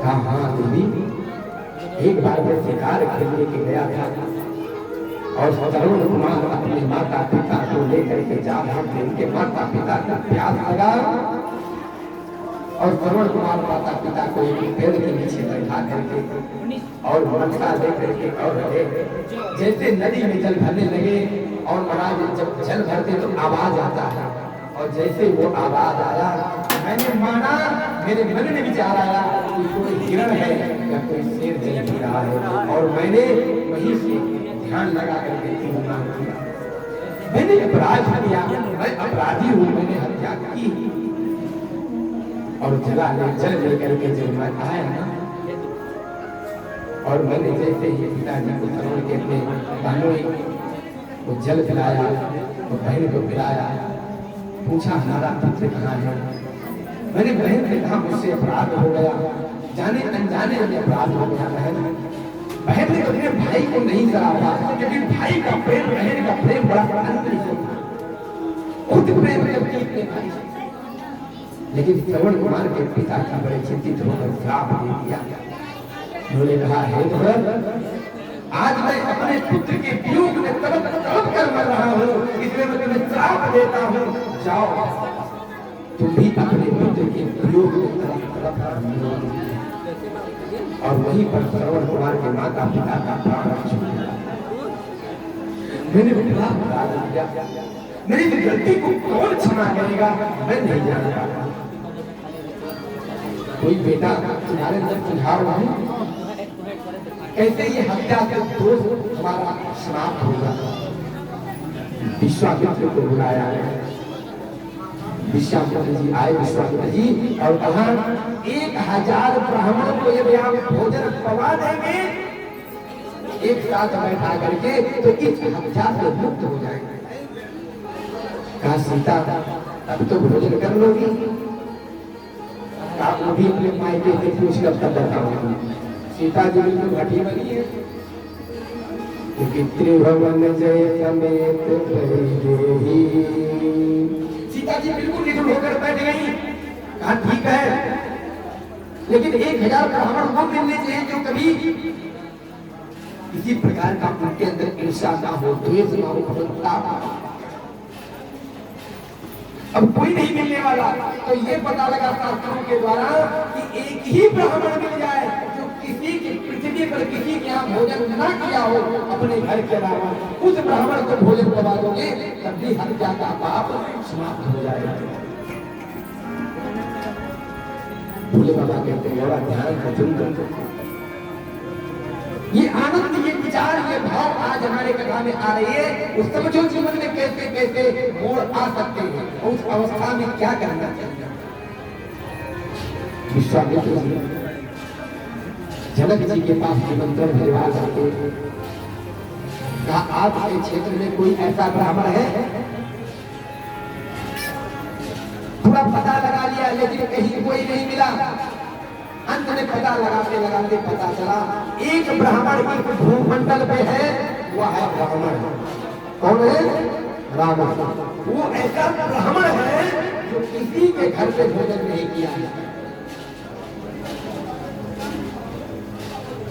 हाँ हाँ दीदी, एक बार मैं शिकार खेलने के गया था और तरुण कुमार अपने माता पिता को लेकर के जा रहे थे। उनके माता पिता को प्यास लगा और तरुण कुमार माता पिता को एक पेड़ के नीचे बैठा करके और मटका दे करके और जैसे नदी में जल भरने लगे और महाराज जब जल भरते तो आवाज आता है और जैसे वो आवाज आया मैंने माना, मेरे मन में विचार आया कि कोई हिरण है या कोई शेर जल पी रहा है और मैंने वहीं से ध्यान लगा करके तीर्थ किया। मैंने अपराध किया, मैं अपराधी हूँ, मैंने हत्या की और जल लेकर के जब मैं आया ना और मैंने जैसे ही पिताजी को तरुण के अपने बालों को जल पिलाया और बहन को पिलाया, पूछा हमारा पुत्र कहाँ है। मैंने बहन से कहा मुझसे अपराध हो गया, जाने अनजाने में अपराध हो गया। बहन ने अपने भाई को नहीं सराहा क्योंकि भाई का प्रेम बहन का प्रेम बड़ा अंतरिक्ष था, खुद प्रेम करके अपने भाई से। लेकिन श्रवण कुमार के पिता का बड़े चिंतित होकर श्राप दे दिया। उन्होंने कहा हे आज मैं अपने पुत्र के वियोग में तड़प कर मर रहा हूँ, इसलिए मैं तुम्हें श्राप देता हूँ, जाओ तुम भी अपने पुत्र के वियोग में तड़प कर मरो। और वहीं पर श्रवण कुमार के माता पिता का प्राण छूट गया। मैंने मेरी गलती को कौन क्षमा करेगा, मैं नहीं जानता। कोई बेटा तुम्हारे अंदर सुझाव है कैसे ये हत्या का दोष हमारा समाप्त होगा। विश्वामित्र को बुलाया है, विश्वामित्र जी आए। विश्वामित्र जी और कहा 1000 ब्राह्मणों को यदि आप भोजन पवा देंगे एक साथ बैठा करके तो इस हत्या से मुक्त हो जाएंगे। कहा सीता अब तो भोजन कर लोगी, आप भी अपने मायके से पूछ कर तब बताओगे। सीता जी बिल्कुल घटी बनी है क्योंकि त्रिभुवन जय समेत सीता जी बिल्कुल निधन होकर बैठ गई। कहा ठीक है, लेकिन 1000 ब्राह्मण वो मिलने चाहिए जो कभी किसी प्रकार का उनके अंदर ईर्ष्या ना हो, द्वेष ना हो, कपटता। अब कोई नहीं मिलने वाला, तो ये पता लगा शास्त्रों के द्वारा कि एक ही ब्राह्मण मिल जाए जो किसी की पृथ्वी पर किसी के यहाँ भोजन ना किया हो अपने घर के अलावा, उस ब्राह्मण को भोजन करवा दोगे तब भी हत्या का पाप समाप्त हो जाएगा। भोले बाबा कहते हैं बड़ा ध्यान भजन करते। ये आनंद, ये विचार, ये भाव आज हमारे कथा में आ रही है। उस समझो जीवन में कैसे कैसे मोड़ आ सकते हैं और उस अवस्था में क्या करना चाहिए। विश्वामित्र जनक जी के पास निमंत्रण भिजवा करके कहा आपके क्षेत्र में कोई ऐसा ब्राह्मण है? पूरा पता लगा लिया लेकिन कहीं कोई नहीं मिला। अंत में पता लगाते लगाते पता चला एक ब्राह्मण की भूमंडल पे है, वो है रावण। कौन है? रावण। वो ऐसा ब्राह्मण है जो किसी के घर पे भोजन नहीं किया।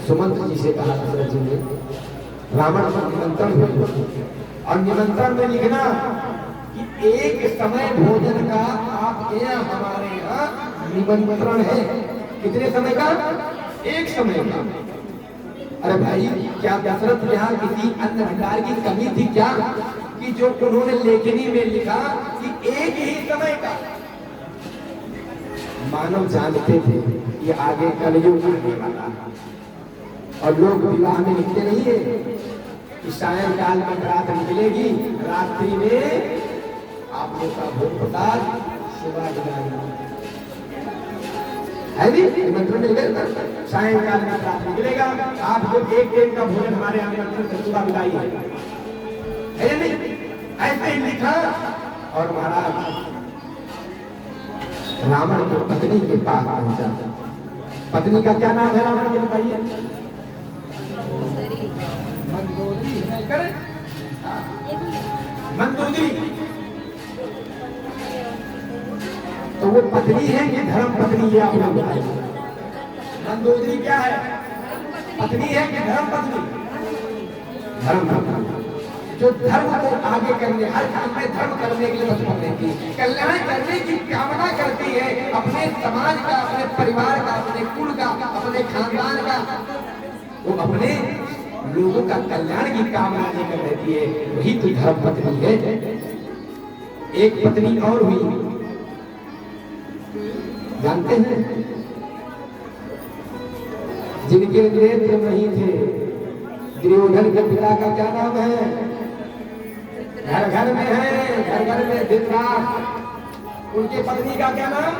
सुमंत्र जी से कहा दशरथ जी ने रावण को निमंत्रण भेजो और निमंत्रण में लिखना कि एक समय भोजन का आपके यहाँ हमारे यहाँ निमंत्रण है। कितने समय का? एक समय का। अरे भाई क्या दशरथ यहाँ किसी अन्न भंडार की कमी थी क्या कि जो उन्होंने लेखनी में लिखा कि एक ही समय का? मानव जानते थे ये आगे कलयुग आने वाला और लोग विवाह में लिखते नहीं है कि सायंकाल में रात निकलेगी, रात्रि में आप लोग का भोग प्रसाद सेवा दिलाएंगे। निमंत्रण मिल गया, सायंकाल में रात निकलेगा, आप लोग एक दिन का भोजन हमारे आमंत्रण सुबह बिताइए। ऐसे ही लिखा। और महाराज रावण को पत्नी के पास पहुंचा। पत्नी का क्या नाम है रावण के? बताइए। मंदोदरी। तो वो पत्नी है कि धर्म पत्नी है? आप लोग बताइए। मंदोदरी क्या है? पत्नी है कि धर्म पत्नी? धर्म पत्नी जो धर्म को आगे करने, हर काम में धर्म करने के लिए तत्पर रहती है, कल्याण करने की कामना करती है, अपने समाज का, अपने परिवार का, अपने कुल का, अपने खानदान का, वो अपने लोगों का कल्याण की कामना लेकर रहती है, वही तो धर्म पत्नी है। एक पत्नी और हुई, जानते हैं? जिनके नेत्र नहीं थे, दुर्योधन के पिता का क्या नाम है? घर घर में है, घर घर में धृतराष्ट्र। उनके पत्नी का क्या नाम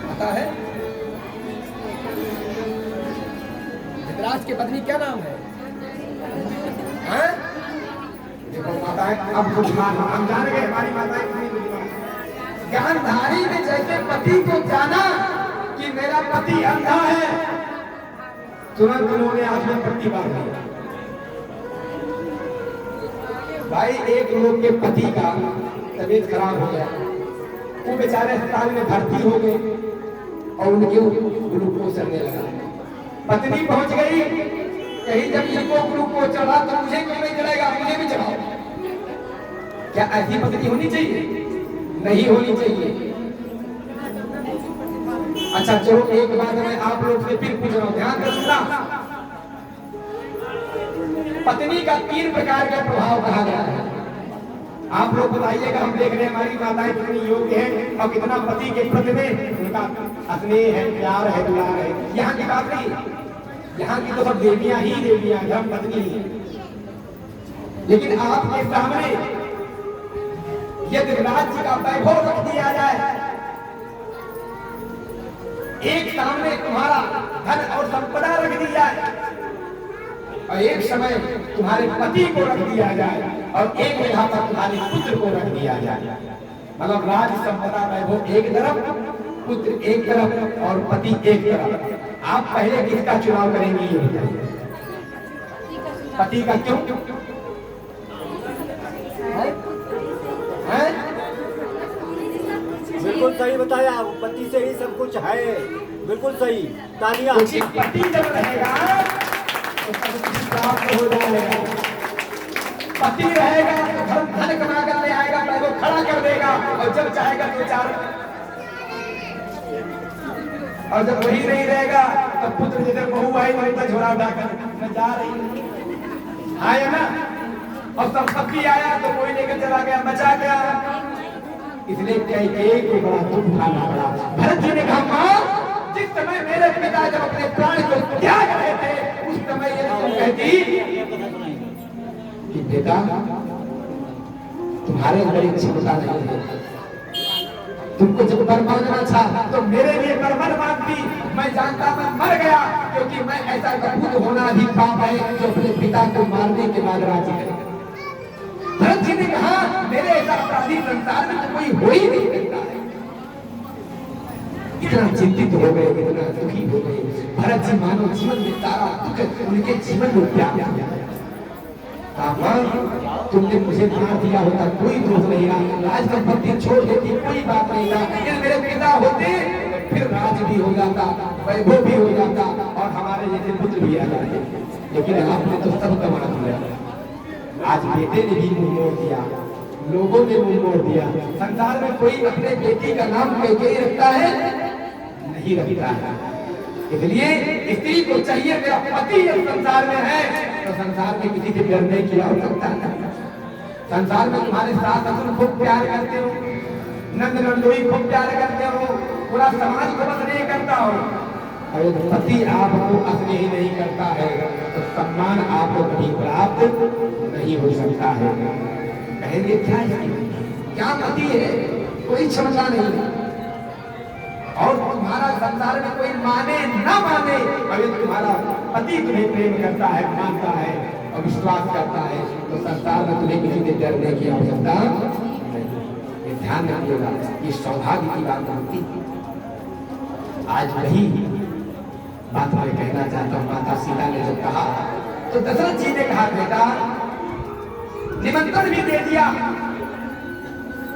पता है? धृतराष्ट्र की पत्नी क्या नाम है? देखो माताएं, अब कुछ हम जान गए, हमारी माताएं कितनी बुद्धिमान। ज्ञानधारी ने जैसे पति को जाना कि मेरा पति अंधा है, तुरंत उन्होंने आंख में पट्टी बांध दी। भाई एक लोग के पति का तबीयत खराब हो गया, वो बेचारे अस्पताल में भर्ती हो गए और उनके ग्लूकोज चढ़ने लगा। पत्नी पहुंच गई, कहीं जब इनको ग्लूकोज चढ़ा तो मुझे क्यों नहीं चढ़ेगा, मुझे भी चढ़ाओ। क्या ऐसी पत्नी होनी चाहिए? नहीं होनी चाहिए। अच्छा चलो एक बात मैं आप लोग से फिर पूछ रहा हूं, ध्यान से सुनना। पत्नी का 3 प्रकार का प्रभाव कहा गया है। आप लोग बताइएगा, हम देख रहे हैं हमारी माताएं कितनी योग्य है और कितना पति के प्रति में उनका स्नेह है, प्यार है, दुलार है। यहाँ की बात नहीं, यहाँ की तो सब देवियां ही देवियां, धर्म पत्नी ही। लेकिन आपके सामने यदि राज्य का वैभव रख दिया जाए, एक सामने तुम्हारा धन और संपदा रख दी जाए और एक समय तुम्हारे पति को रख दिया जाए और एक जगह पर तुम्हारे पुत्र को रख दिया जाए, मतलब राज संपदा वैभव एक तरफ, पुत्र एक तरफ और पति एक तरफ, आप पहले किसका चुनाव करेंगे ये बताइए? पति का। क्यों? बिल्कुल सही बताया, पति से ही सब कुछ है, बिल्कुल सही, तालियां। पति जब रहेगा तो सब कुछ प्राप्त हो जाएगा। पति रहेगा तो धन कमा कर ले आएगा, पैर को खड़ा कर देगा और जब चाहेगा तो चार, और जब वही नहीं रहेगा तो पुत्र जैसे बहू आई वही तो झोला उठाकर मैं जा रही है ना, और संपत्ति आया तो कोई लेकर चला गया, बचा गया। इसलिए कैकेयी को बड़ा दुख उठाना पड़ा। भरत जी ने कहा मां, जिस समय मेरे पिता जब अपने प्राण को त्याग रहे थे उस समय ये तुम कहती कि बेटा तुम्हारे अंदर एक क्षमता नहीं है, तुमको जब वर मांगना था तो मेरे लिए वर मांगती, मैं जानता मैं मर गया, क्योंकि मैं ऐसा कपूत होना भी पाप है जो अपने पिता को मारने के बाद राजी है। भरत जी ने कहा मेरे ऐसा अपराधी संसार में तो कोई हो ही नहीं सकता है। इतना चिंतित हो गए, इतना दुखी हो गए। भरत जी मानो जीवन में सारा दुख उनके जीवन में व्याप्त हो गया। तुमने मुझे मार दिया होता कोई दोष नहीं रहा, राज संपत्ति छोड़ देती कोई बात नहीं था, लेकिन मेरे पिता होते फिर राज भी हो जाता, वैभव भी हो जाता और हमारे जैसे पुत्र भी आ जाते। लेकिन आपने तो सब गंवा दिया। आज बेटे ने भी मुंह मोड़ दिया, लोगों ने मुंह मोड़ दिया। संसार में कोई अपने बेटी का नाम कैकेयी रखता है? नहीं रखता है। इसलिए स्त्री को चाहिए मेरा पति जब संसार में है तो संसार में किसी से डरने की आवश्यकता नहीं। संसार में तुम्हारे सास ससुर खूब प्यार करते हो, नंद नंदोई खूब प्यार करते हो, पूरा समाज को बस नहीं करता हो, और यदि पति आपको स्नेह नहीं करता है तो सम्मान आपको कभी प्राप्त नहीं हो सकता है। कहेंगे क्या पति है, कोई क्षमता नहीं, और तुम्हारा संसार में कोई माने ना माने, अगर तुम्हारा पति तुम्हें प्रेम करता है, मानता है और विश्वास करता है तो संसार में तुम्हें किसी से डरने की आवश्यकता नहीं। ये ध्यान रखिएगा, ये सौभाग्य की बात होती। आज वही बात मैं कहना चाहता हूँ। माता सीता ने जब कहा तो दशरथ जी ने कहा बेटा निमंत्रण भी दे दिया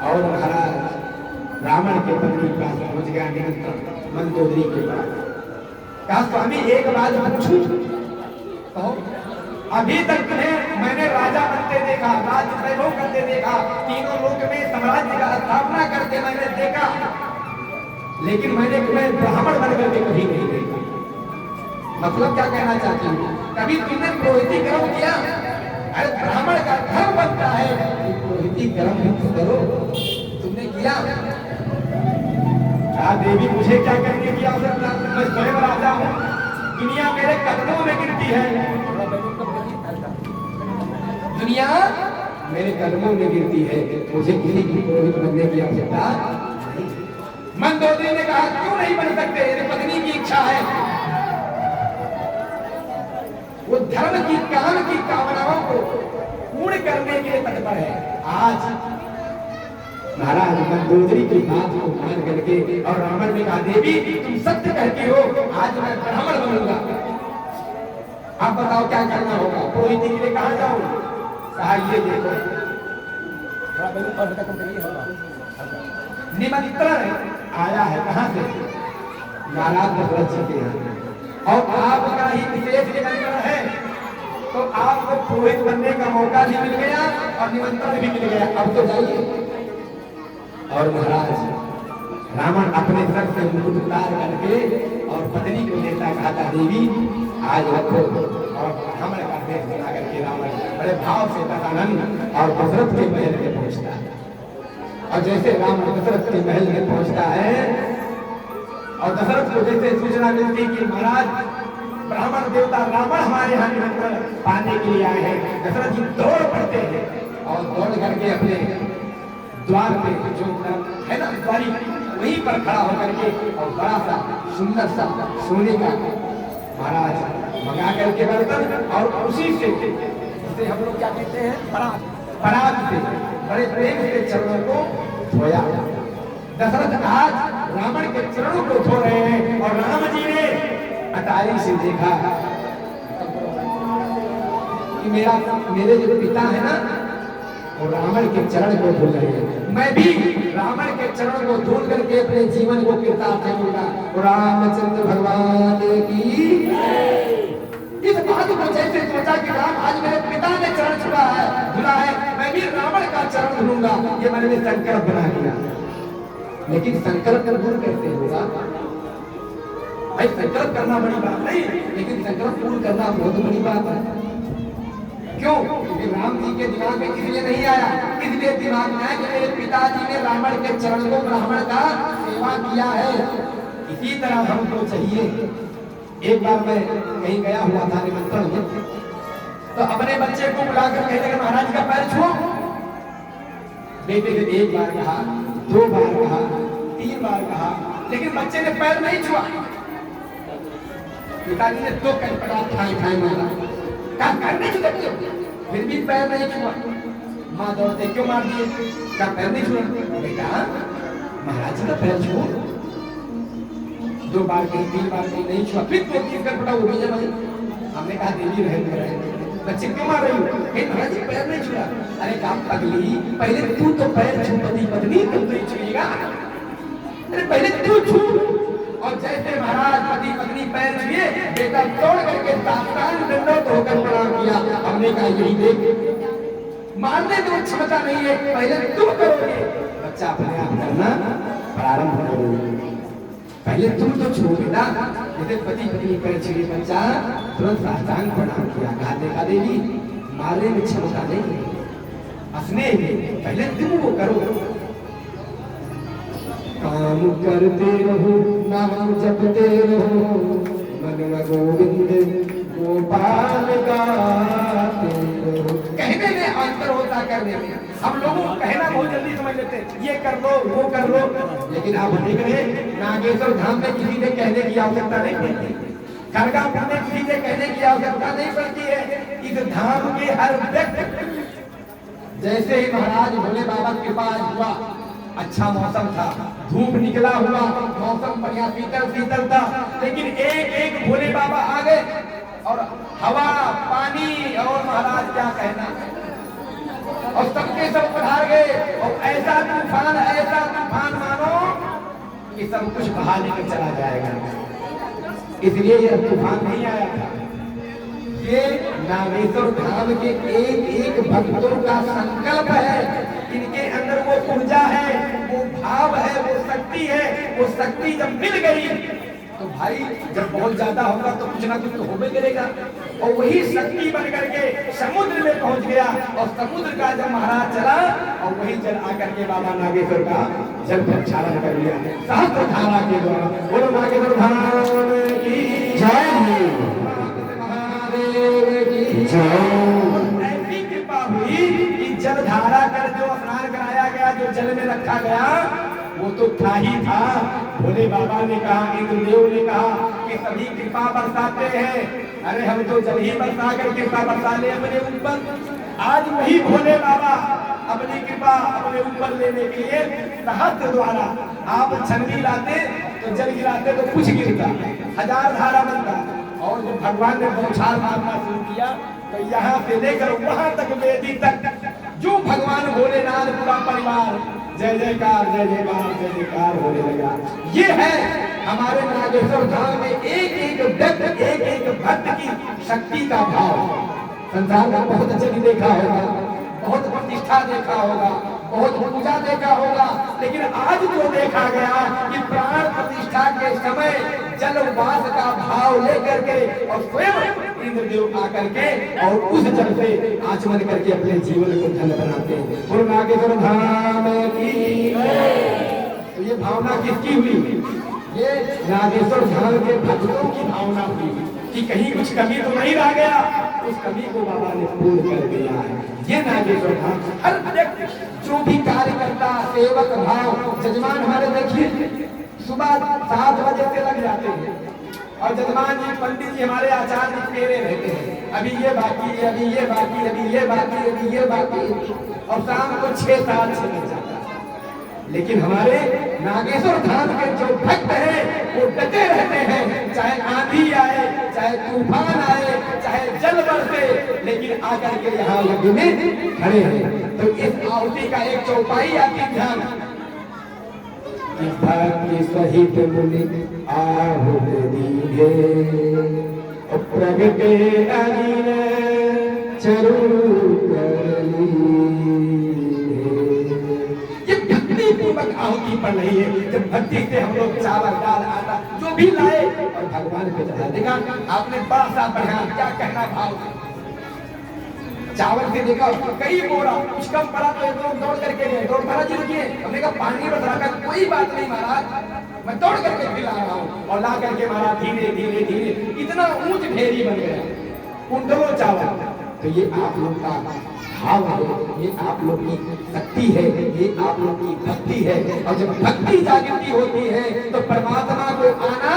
और महाराज रावण के पद के पास पहुंच गया निमंत्रण मंदोदरी के पास। कहा स्वामी एक बात पूछूं? कहो। अभी तक तुम्हें मैंने राजा बनते देखा, राज्य वैभव करते देखा, तीनों लोक में साम्राज्य का स्थापना करके मैंने देखा, लेकिन मैंने तुम्हें ब्राह्मण बन करके कभी नहीं देखा। मतलब क्या कहना चाहती हूँ? कभी तुमने पुरोहिती कर्म किया? अरे ब्राह्मण का धर्म बनता है कि पुरोहिती कर्म भी करो, तुमने किया? देवी मुझे क्या करने की आवश्यकता? मैं स्वयं राजा हूँ, दुनिया मेरे कदमों में गिरती है, दुनिया मेरे कदमों में गिरती है, मुझे किसी की पुरोहित बनने की आवश्यकता नहीं। मंदोदरी ने कहा क्यों नहीं बन सकते? मेरी पत्नी की इच्छा है, वो धर्म की काम की कामनाओं को पूर्ण करने के लिए तत्पर है। आज महाराज मंदोदरी की बात को मान करके और रावण ने कहा देवी तुम सत्य कहती हो, आज मैं ब्राह्मण बनूंगा, आप बताओ क्या करना होगा? पुरोहिती के लिए कहां जाऊं? कहा ये देखो निमंत्रण आया है, कहां से? महाराज दशरथ जी के यहाँ, और आपका ही विशेष निमंत्रण है, तो आपको पुरोहित बनने का मौका भी मिल गया और निमंत्रण भी मिल गया, अब तो जाइए। और महाराज रावण अपने सर से मुकुट उतार करके और पत्नी को लेता कहा था देवी आज रखो, और ब्राह्मण का देश बना करके रावण बड़े भाव से दशानंद और दशरथ के महल में पहुंचता है। और जैसे रावण दशरथ के महल में पहुंचता है और दशरथ को जैसे सूचना मिलती कि महाराज ब्राह्मण देवता रावण हमारे यहाँ निमंत्रण पाने के लिए आए हैं, दशरथ जी दौड़ पड़ते हैं और दौड़ करके अपने द्वार पे जो है ना द्वारी वहीं पर खड़ा होकर के और बड़ा सा सुंदर सा सोने का महाराज मंगा करके बर्तन और उसी से जिसे हम लोग क्या कहते हैं परात से बड़े प्रेम से चरणों को धोया। दशरथ आज रावण के चरणों को धो रहे हैं और राम जी ने अटारी से देखा कि मेरे जो पिता है ना वो रावण के चरण को धो रहे हैं, मैं भी रावण के चरण को धोल करके अपने जीवन को कृतार्थ करूंगा। रामचंद्र भगवान की इस बात को जैसे सोचा कि राम आज मेरे पिता ने चरण छुआ है धुला है, मैं भी रावण का चरण धुलूंगा, ये मैंने संकल्प बना लिया। लेकिन संकल्प पूर्ण कैसे होगा भाई? संकल्प करना बड़ी बात नहीं, लेकिन संकल्प पूर्ण करना बहुत बड़ी बात है। क्यों? क्योंकि राम जी के दिमाग में इसलिए नहीं आया, इसलिए दिमाग में आया कि मेरे पिताजी ने रावण के चरण को ब्राह्मण का सेवा किया है, इसी तरह हमको चाहिए। एक बार मैं कहीं गया हुआ था निमंत्रण में, तो अपने बच्चे को बुलाकर कहने लगे महाराज का पैर छुओ। बेटे ने एक बार कहा, दो बार कहा, तीन बार कहा, लेकिन बच्चे ने पैर नहीं छुआ। पिताजी ने दो कटपटा ठाई मारा, क्या करने छुआ, फिर भी पैर नहीं छुआ। माँ दौड़ते क्यों मार दिए? क्या पैर नहीं छुआ? बेटा महाराज जी का पैर छुओ। दो बार कहीं, तीन बार कहीं नहीं छुआ, फिर तो तीन कटपटा हो गई। हमने कहा देवी रहे बच्चे क्यों मार रही हो? महाराज जी पैर नहीं छुआ। अरे काम पगली, पहले तू तो पैर छू, पत्नी तुम नहीं छुएगा, अरे पहले तू छू। और जैसे महाराज पति पत्नी पैर छुए, बेटा तोड़ करके साष्टांग दंडवत होकर प्रणाम किया। हमने कहा यही देख, मारने की क्षमता नहीं है, पहले तुम करोगे। बच्चा अपने आप करना प्रारंभ करो, पहले तुम तो छू बेटा। जैसे पति पत्नी पैर छुए, बच्चा तुरंत साष्टांग प्रणाम किया। कहा देखा देवी मारने में क्षमता नहीं है, हंसने में पहले तुम वो करो। काम करते रहो, नाम जपते रहो, मन में गोविंद गोपाल गाते रहो। कहने में अंतर होता करने में। हम लोगों को कहना बहुत जल्दी समझ लेते हैं, ये कर लो वो कर लो, लेकिन आप देख रहे नागेश्वर धाम में किसी ने कहने की आवश्यकता नहीं पड़ती, खड़गापुर में किसी ने कहने की आवश्यकता नहीं पड़ती है। इस धाम के हर व्यक्ति, जैसे ही महाराज भोले बाबा के पास हुआ, अच्छा मौसम था, धूप निकला हुआ, मौसम बढ़िया शीतल शीतल था, लेकिन एक एक भोले बाबा आ गए और हवा पानी और महाराज क्या कहना, और सबके सब पधार गए और ऐसा तूफान मानो कि सब कुछ बहा लेकर चला जाएगा। इसलिए यह तूफान नहीं आया था। ये नागेश्वर धाम के एक भक्तों का संकल्प है। इनके अंदर वो ऊर्जा है, वो भाव है, वो शक्ति है। वो शक्ति जब मिल गई तो भाई जब बहुत ज्यादा होगा तो कुछ ना कुछ तो होबे करेगा। और वही शक्ति बन करके समुद्र में पहुंच गया और समुद्र का जब महाराज चला और वही जल आकर के बाबा नागेश्वर का जल प्रक्षालन कर लिया सहस्त्र धारा के द्वारा। बोलो नागेश्वर धाम की जय, महादेव की जय। ऐसी कृपा हुई कि जल धारा कर जो स्नान कराया गया, जो जल में रखा गया वो तो था ही था। भोले बाबा ने कहा, इंद्रदेव ने कहा कि सभी कृपा बरसाते हैं। अरे हम तो जल ही बरसा कर कृपा बरसा ले अपने ऊपर। आज वही भोले बाबा अपनी कृपा अपने ऊपर लेने के लिए सहस्त्र द्वारा आप छन्नी लाते तो जल गिराते तो कुछ गिरता, हजार धारा बनता। और जब भगवान ने बौछार मारना शुरू किया तो यहाँ से लेकर वहां तक वेदी तक जो भगवान भोलेनाथ पूरा परिवार जय जयकार जय जयकार जय जयकार होने लगा। ये है हमारे नागेश्वर धाम में एक व्यक्ति एक भक्त की शक्ति का भाव। संसार में बहुत जगह देखा होगा, बहुत प्रतिष्ठा देखा होगा, बहुत पूजा देखा होगा, लेकिन आज जो देखा गया कि प्राण प्रतिष्ठा के समय जल उपवास का भाव लेकर के और स्वयं इंद्रदेव आकर के और उस जल से आचमन करके अपने जीवन को धन्य बनाते हैं। गुरु नागेश्वर धाम की। तो ये भावना किसकी हुई? ये नागेश्वर धाम के भक्तों की भावना हुई कि कहीं कुछ कमी तो नहीं रह गया। उस कमी को बाबा ने पूर्ण कर दिया है। ये नागेश्वर धाम हर व्यक्ति जो भी कार्य करता, सेवक भाव। जजमान हमारे देखिए सुबह 7 बजे से लग जाते हैं और जजमान जी पंडित जी हमारे आचार्य फेरे रहते हैं, अभी ये बाकी है, अभी ये बाकी, अभी ये बाकी, अभी ये बाकी, और शाम को 6-7 बज जाता है। लेकिन हमारे नागेश्वर धाम के जो भक्त हैं वो डटे रहते हैं, चाहे आंधी आए, चाहे तूफान आए, चाहे जल बरसे, लेकिन आकर के यहाँ यज्ञ में खड़े हैं। तो इस आहुति का एक चौपाई आती ध्यान कि भक्ति सहित मुनि आहुत दीजे प्रगटे अनिल चरु करली। ये भक्ति पूर्वक आहुति पर नहीं है। जब भक्ति से हम लोग चावल दाल आटा जो भी लाए और भगवान को चढ़ा देगा। आपने बड़ा सा बढ़िया क्या कहना भाव चावल से देखा कई बोरा, कुछ कम पड़ा तो एक लोग दौड़ करके गए, दौड़ महाराज जी रुकिए, हमने कहा पानी बता रहा, कोई बात नहीं महाराज, मैं दौड़ करके खिला रहा हूँ। और ला करके महाराज धीरे धीरे धीरे इतना ऊंच ढेरी बन गया, कुंटलों चावल। तो ये आप लोग का भाव है, ये आप लोग की शक्ति है, ये आप लोग की भक्ति है। और जब भक्ति जागृति होती है तो परमात्मा को आना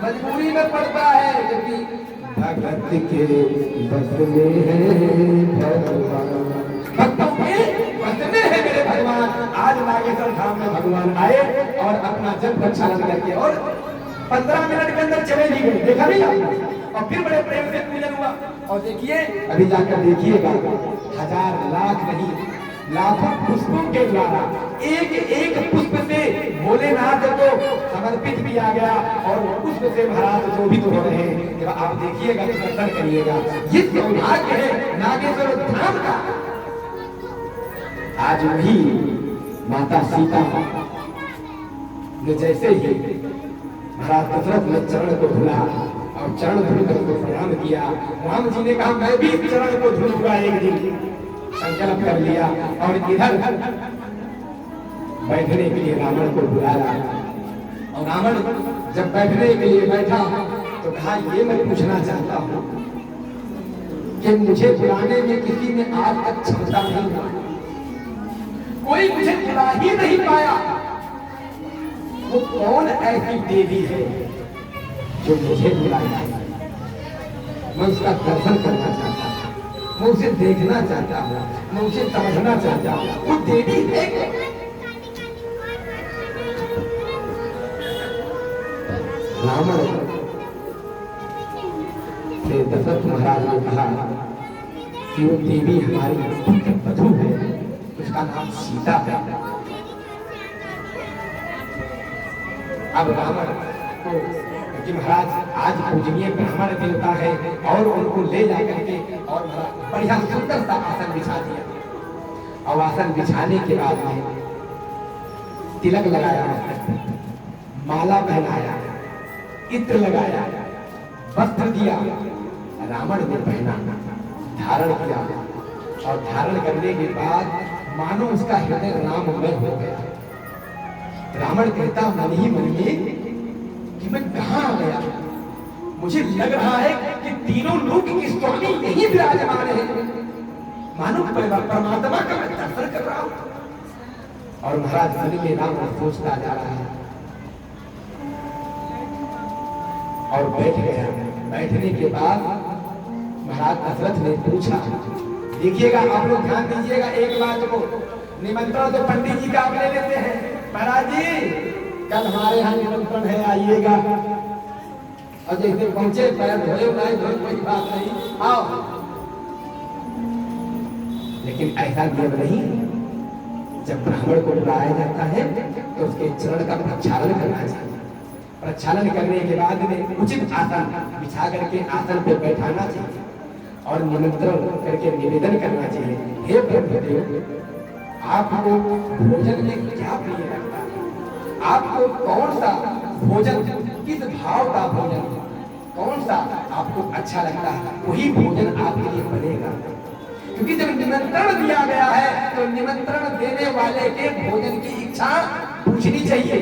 मजबूरी में पड़ता है, क्योंकि भगत के बस में है भगवान, भक्तों के बस में है मेरे भगवान। आज नागेश्वर धाम में भगवान आए और अपना जल प्रक्षालन करके और 15 मिनट के अंदर चले भी गए, देखा नहीं आपने? और फिर बड़े प्रेम से पूजन हुआ। और देखिए अभी जाकर देखिएगा, हजार लाख नहीं लाखों पुष्पों के द्वारा एक एक पुष्प से भोलेनाथ को समर्पित भी आ गया। और पुष्प से महाराज जो भी तो हो रहे हैं, जब आप देखिएगा तो दर्शन करिएगा। ये सौभाग्य है नागेश्वर धाम का। आज वही माता सीता ने जैसे ही महाराज दशरथ ने चरण को धुला और चरण धुलकर को प्रणाम किया, राम जी ने कहा मैं भी चरण को धुलूंगा एक दिन, संकल्प कर लिया। और इधर बैठने के लिए रावण को बुलाया। और रावण जब बैठने के लिए बैठा तो कहा ये मैं पूछना चाहता हूँ कि मुझे बुलाने में किसी ने आज तक क्षमता नहीं था, कोई मुझे बुला ही नहीं पाया। वो कौन ऐसी देवी है जो मुझे बुलाया? मैं उसका दर्शन करना चाहता हूँ, मैं उसे देखना चाहता हूँ, मैं उसे समझना चाहता हूँ। वो देवी है क्या? रावण से दशरथ महाराज ने कहा कि वो देवी हमारी वधू है, उसका नाम सीता है। अब रावण को कि महाराज आज पूजनीय ब्राह्मण देवता है और उनको ले जाकर के और बढ़िया सुंदर सा आसन बिछा दिया। और आसन बिछाने के बाद में तिलक लगाया, माला पहनाया, इत्र लगाया, वस्त्र दिया, रावण ने पहना, धारण किया। और धारण करने के बाद मानो उसका हृदय राममय हो गया। रावण कहता मन ही मन में कि मैं कहां आ गया, मुझे लग रहा है कि तीनों लोक के स्वामी यही विराजमान है, मानो परमात्मा का मैं दर्शन कर रहा हूं। और महाराज मन में रावण सोचता जा रहा है और बैठ गया। बैठने के बाद महाराज दशरथ ने पूछा, देखिएगा आप लोग ध्यान दीजिएगा एक बात को, निमंत्रण तो पंडित जी का आप ले लेते हैं, महाराज जी कल हमारे यहाँ निमंत्रण है, आइएगा। और जैसे पहुंचे पैर धोए नहीं धोए कोई बात नहीं, आओ। लेकिन ऐसा नियम नहीं, जब ब्राह्मण को बुलाया जाता है तो उसके चरण का प्रक्षालन करना चाहिए। प्रक्षालन करने के बाद में उचित आसन बिछा करके आसन पे बैठाना चाहिए और निमंत्रण करके निवेदन करना चाहिए, हे ब्रह्मदेव आपको भोजन में क्या प्रिय लगता है, आपको कौन सा भोजन, किस भाव का भोजन, कौन सा आपको अच्छा लगता है, वही भोजन आपके लिए बनेगा। क्योंकि जब निमंत्रण दिया गया है तो निमंत्रण देने वाले के भोजन की इच्छा पूछनी चाहिए।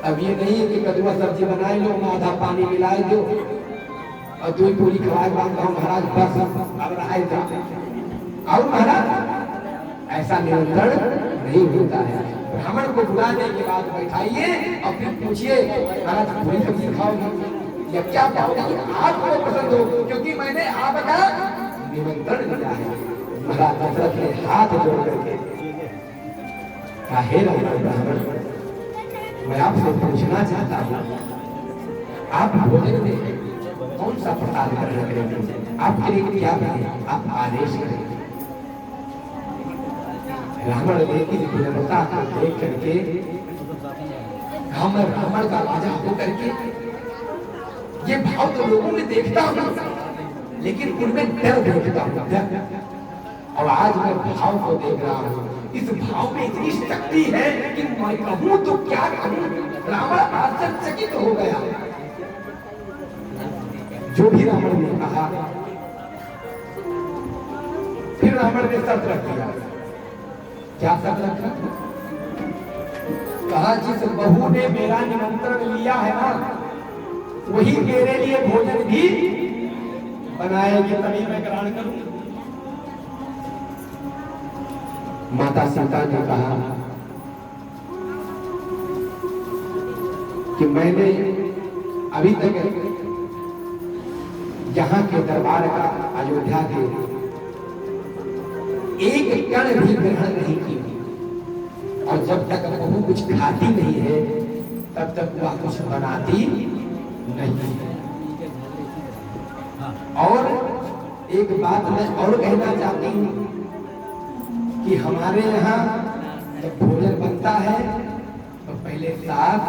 अब ये नहीं है कि कद्दू सब्जी बनाए लो, आधा पानी मिलाए दो और दो पूरी खवाए बांध दो, महाराज बस अब रहा और महाराज ऐसा निमंत्रण नहीं होता है। ब्राह्मण को बुलाने के बाद बैठाइए और फिर पूछिए महाराज पूरी सब्जी खाओगे या क्या खाओगे, आपको पसंद हो, क्योंकि मैंने आपका निमंत्रण दिया है। महाराज दशरथ ने हाथ जोड़ करके कहा, हे ब्राह्मण मैं आपसे पूछना चाहता हूँ, आप भोजन में कौन सा प्रसाद ग्रहण करेंगे, आपके लिए क्या करें, आप आदेश करें। ब्राह्मण ने की विनम्रता को देख करके मैं ब्राह्मण का राजा होकर के ये भाव तो लोगों में देखता हूँ, लेकिन उनमें डर देखता हूँ, डर। और आज मैं भाव को देख रहा हूँ, इस भाव में इतनी शक्ति है कि मैं कहूँ तो क्या कहूँ। रावण आश्चर्यचकित हो गया। जो भी रावण ने कहा, फिर रावण ने शर्त रख दिया। क्या शर्त रखा? कहा जिस बहू ने मेरा निमंत्रण लिया है ना, वही मेरे लिए भोजन भी बनाएगी, तभी मैं ग्रहण करूं। माता सीता ने कहा कि मैंने अभी तक यहाँ के दरबार का, अयोध्या के एक कण भी ग्रहण नहीं की, और जब तक बहू कुछ खाती नहीं है तब तक वह कुछ बनाती नहीं है। और एक बात मैं और कहना चाहती हूँ कि हमारे यहाँ जब भोजन बनता है तो पहले सास,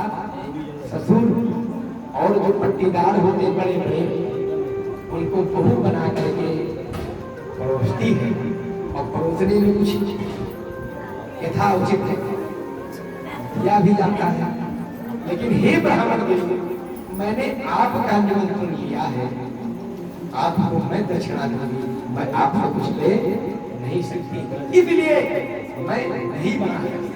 ससुर और जो पट्टीदार होते बड़े बड़े, उनको बहू बना करके परोसती है, और परोसने में कुछ यथा उचित दिया भी जाता है। लेकिन हे ब्राह्मण देव, मैंने आपका निमंत्रण लिया है, आपको मैं दक्षिणा दूंगी, मैं आपको कुछ ले नहीं सकती, इसलिए मैं नहीं बना सकती।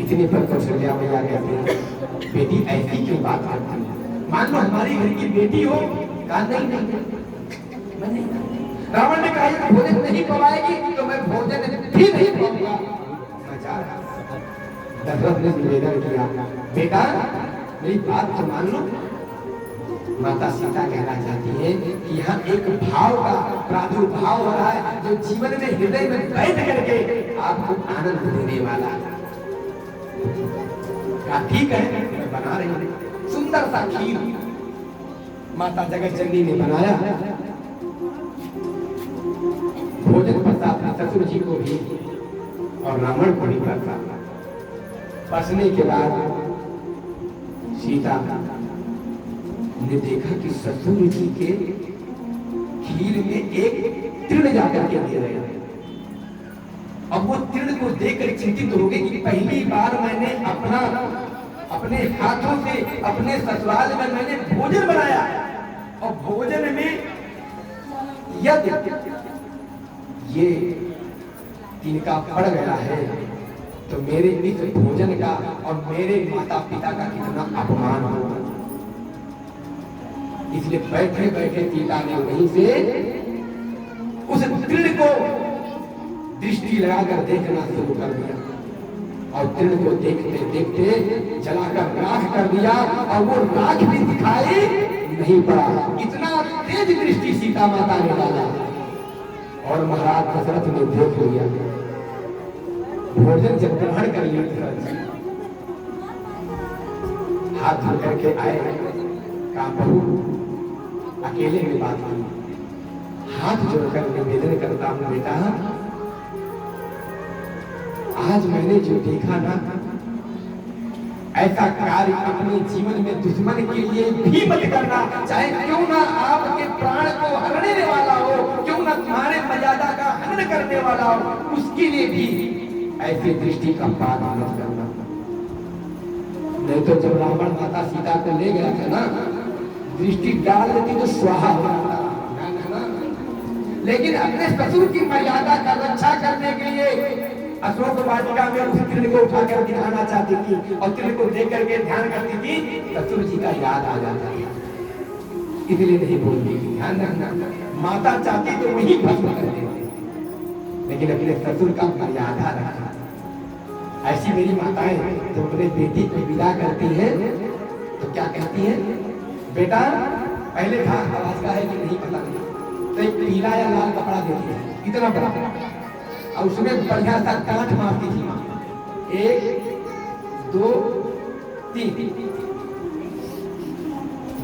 इतने पर कौशल्या मैया कहते हैं, बेटी ऐसी क्यों बात करती है, मान लो हमारी घर की बेटी हो। कहा नहीं, मैं नहीं। रावण ने कहा भोजन नहीं पवाएगी तो मैं भोजन भी नहीं पाऊंगा। दशरथ ने निवेदन किया, बेटा मेरी बात तो मान लो। माता सीता कहना चाहती है कि यहाँ एक भाव का प्रादुर्भाव हो रहा है, जो जीवन में हृदय में बैठ करके आपको आनंद देने वाला है। ठीक है, मैं बना रही हूँ सुंदर सा खीर। माता जगत जननी ने बनाया। भोजन पड़ता अपने ससुर जी को भी और रावण को भी पड़ता। पसने के बाद सीता ने देखा कि ससुर जी के खीर में एक तृण जाकर के दे रहे हैं। अब वो तृण को देखकर चिंतित हो गई कि पहली बार मैंने अपने हाथों से अपने ससुराल में मैंने भोजन बनाया और भोजन में यदि ये तिनका पड़ गया है तो मेरे इस भोजन का और मेरे माता पिता का कितना अपमान होगा। इसलिए बैठे बैठे सीता ने वहीं से उस तृण को दृष्टि लगाकर देखना शुरू कर दिया और तृण को देखते देखते जलाकर राख कर दिया और वो राख भी दिखाई नहीं पड़ा। इतना तेज दृष्टि सीता माता ने डाला और महाराज दशरथ ने देख लिया। भोजन जब ग्रहण कर लिया दशरथ हाथ धो करके आए, कहा बहू अकेले में बात की, हाथ जोड़कर निवेदन करता हूं बेटा, आज मैंने जो देखा ना ऐसा कार्य अपने जीवन में दुश्मन के लिए भी मत करना, चाहे क्यों ना आपके प्राण को हरने वाला हो, क्यों ना तुम्हारे मर्यादा का हनन करने वाला हो, उसके लिए भी ऐसी दृष्टि का पालन मत करना। नहीं तो जब रावण माता सीता को ले गया था ना, दृष्टि डाल देती तो स्वाहा हो जाता। लेकिन अपने ससुर की मर्यादा का रक्षा करने के लिए अशोक वाटिका में उस तृण को उठाकर दिखाना चाहती थी और तृण को देख करके ध्यान करती थी, ससुर जी का याद आ जाता था, इसलिए नहीं बोलती थी। ध्यान रखना, माता चाहती तो वही भस्म कर देती, लेकिन अपने ससुर का मर्यादा रखा। ऐसी मेरी माताएं तो अपने बेटी को विदा करती है तो क्या कहती है, बेटा पहले था आवाज का है कि नहीं पता नहीं, तो एक पीला या लाल कपड़ा देती है इतना बड़ा और उसमें बढ़िया सा गांठ मारती थी माँ, 1 2 3।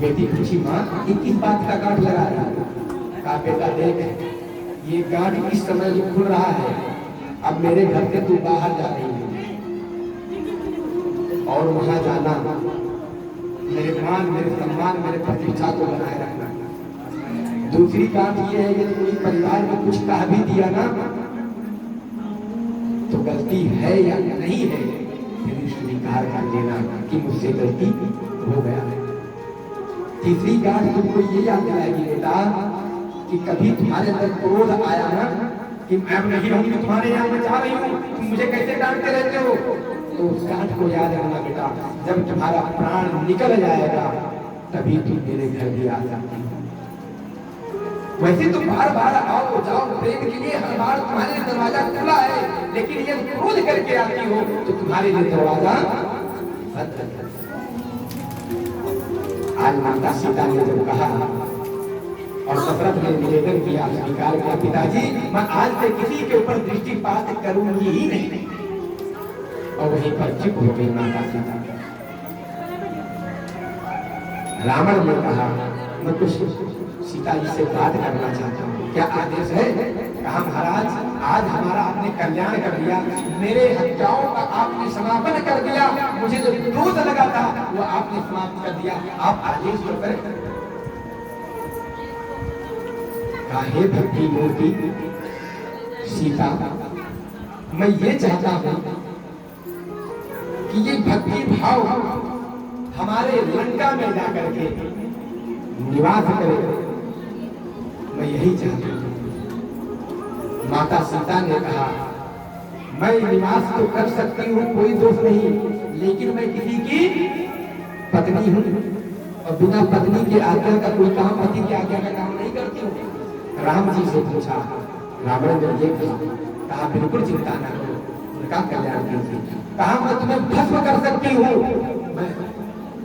बेटी पूछी माँ ये किस बात का गांठ लगा रहा है? कहा बेटा देख ये गांठ इस समय खुल रहा है, अब मेरे घर से तू बाहर जा रही है और वहां जाना मेरे मान मेरे सम्मान मेरे प्रतिष्ठा को बनाए रखना। दूसरी बात यह है कि कोई परिवार में कुछ कह भी दिया ना तो गलती है या नहीं है फिर स्वीकार कर लेना कि मुझसे गलती हो गया है। तीसरी बात तुमको ये याद दिलाएगी बेटा कि कभी तुम्हारे अंदर क्रोध आया ना कि मैं नहीं रहूंगी तुम्हारे यहाँ मैं जा रही हूँ, तुम मुझे कैसे डांटते रहते हो, तो उस गांठ को याद रखना बेटा, जब तुम्हारा प्राण निकल जाएगा तभी तुम मेरे घर भी आ सकती हो। वैसे तो बार बार आओ जाओ प्रेम के लिए हर बार तुम्हारे लिए दरवाजा खुला है, लेकिन ये क्रोध करके आती हो तो तुम्हारे लिए दरवाजा बंद है। आज माता सीता ने जब कहा और दशरथ ने निवेदन किया स्वीकार किया, पिताजी मैं आज से किसी के ऊपर दृष्टिपात करूंगी ही नहीं, और वहीं पर चुप हो गई माता सीता। रावण ने कहा मैं कुछ सीता जी से बात करना चाहता हूँ, क्या आदेश है? कहा महाराज आज हमारा आपने कल्याण कर दिया, मेरे हत्याओं का आपने समापन कर दिया, मुझे जो क्रोध लगा था वो आपने समाप्त कर दिया, आप आदेश तो करें। हे भक्ति मूर्ति सीता, मैं ये चाहता हूं कि ये भक्ति भाव हमारे लंका में जाकर के निवास करे, मैं यही चाहती हूँ। माता सीता ने कहा मैं निवास तो कर सकती हूँ, कोई दोष नहीं, लेकिन मैं किसी की पत्नी हूँ और बिना पत्नी के आज्ञा का कोई काम, पति की आज्ञा का काम नहीं करती हूँ। राम जी से पूछा, रावण ने ये कहा बिल्कुल चिंता न करो, उनका कल्याण कीजिए। कहा मैं तुम्हें भस्म कर सकती हूँ, मैं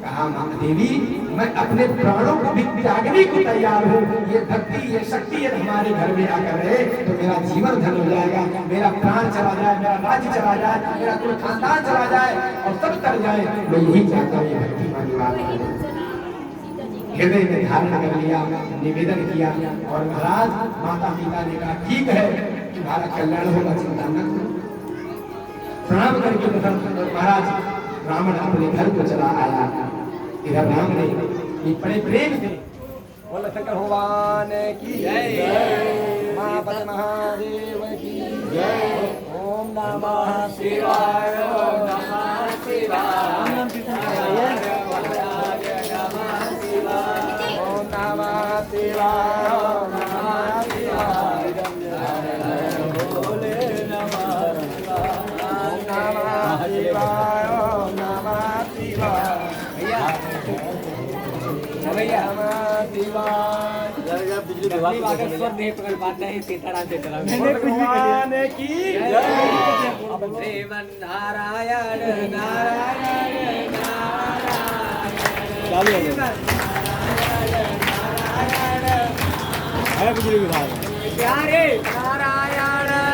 कहा देवी मैं अपने प्राणों को भी त्यागने को तैयार हूँ, ये भक्ति ये शक्ति यदि हमारे घर में आकर रहे तो मेरा जीवन धन हो जाएगा, मेरा प्राण चला जाए, मेरा राज्य चला जाए, मेरा कोई खानदान चला जाए और सब तर जाए, मैं यही चाहता हूँ ये भक्ति वाली बात। हृदय में धारण कर लिया, निवेदन किया और महाराज माता पिता ने कहा ठीक है तुम्हारा कल्याण होगा, चिंता न करो। प्रणाम करके महाराज रावण अपने घर को चला आया। इधर राम ने बड़े प्रेम से बोला शंकर भगवान की जय, मां पद महादेव की जय। ओम नमः शिवाय, ओम नमः शिवाय, ओम नमः शिवाय, ओम नमः शिवाय, भोले नमः शिवाय, ओम नमः शिवाय, भैया बिजली विभाग भगवान की श्रीमन नारायण नारायण चालू है नारायण बिजली विभाग प्यारे नारायण